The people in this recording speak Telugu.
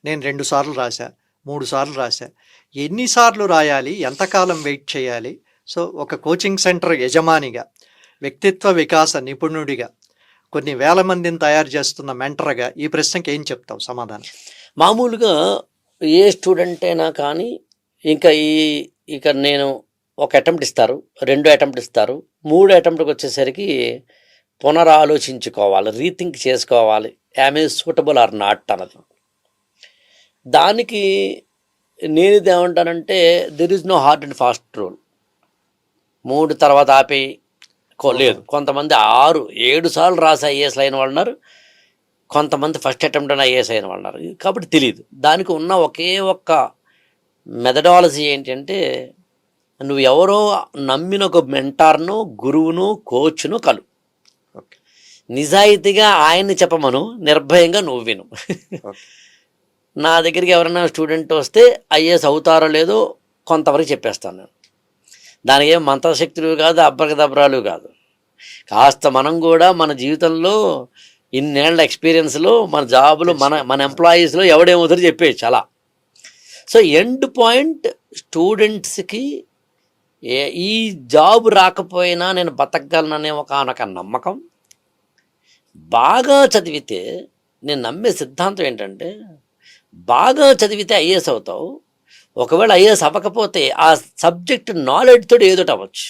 నేను 2 సార్లు రాశా, 3 సార్లు రాశా. ఎన్ని సార్లు రాయాలి? ఎంతకాలం వెయిట్ చేయాలి? సో, ఒక కోచింగ్ సెంటర్ యజమానిగా, వ్యక్తిత్వ వికాస నిపుణుడిగా, కొన్ని వేల మందిని తయారు చేస్తున్న మెంటర్‌గా ఈ ప్రశ్నకి ఏం చెప్తావు సమాధానం? మామూలుగా ఏ స్టూడెంట్ అయినా కానీ ఇంకా ఇక నేను ఒక అటెంప్ట్ ఇస్తారు, 2 అటెంప్ట్ ఇస్తారు, 3 అటెంప్ట్‌కి వచ్చేసరికి పునరాలోచించుకోవాలి, రీథింక్ చేసుకోవాలి. Am I suitable or not అన్నది. దానికి నేనిది ఏమంటానంటే there is no hard and fast rule. 3 తర్వాత ఆపేయి లేదు. కొంతమంది 6, 7 సార్లు రాసి ఐఏఎస్లు అయిన వాళ్ళు ఉన్నారు. కొంతమంది ఫస్ట్ అటెంప్ట్ అని ఐఏఎస్ అయిన వాళ్ళు ఉన్నారు. కాబట్టి తెలియదు. దానికి ఉన్న ఒకే ఒక్క మెథడాలజీ ఏంటంటే నువ్వు ఎవరో నమ్మిన ఒక మెంటార్ను, గురువును, కోచ్ను కలు. ఓకే. నిజాయితీగా ఆయన్ని చెప్పమను, నిర్భయంగా నువ్వు విను. నా దగ్గరికి ఎవరైనా స్టూడెంట్ వస్తే ఐఏఎస్ అవుతారో లేదో కొంతవరకు చెప్పేస్తాను నేను. దానికి ఏం మంత్రశక్తులు కాదు, అబ్రకదబ్రాలు కాదు. కాస్త మనం కూడా మన జీవితంలో ఇన్నేళ్ల ఎక్స్పీరియన్స్లో మన జాబులు మన ఎంప్లాయీస్లో ఎవడేమవుతారో చెప్పేయచ్చు అలా. సో ఎండ్ పాయింట్ స్టూడెంట్స్కి ఈ జాబ్ రాకపోయినా నేను బతకగలననే ఒక నమ్మకం. బాగా చదివితే నేను నమ్మే సిద్ధాంతం ఏంటంటే బాగా చదివితే ఐఏఎస్ అవుతావు. ఒకవేళ ఐఏఎస్ అవ్వకపోతే ఆ సబ్జెక్ట్ నాలెడ్జ్ తోటి ఏదోటి అవ్వచ్చు.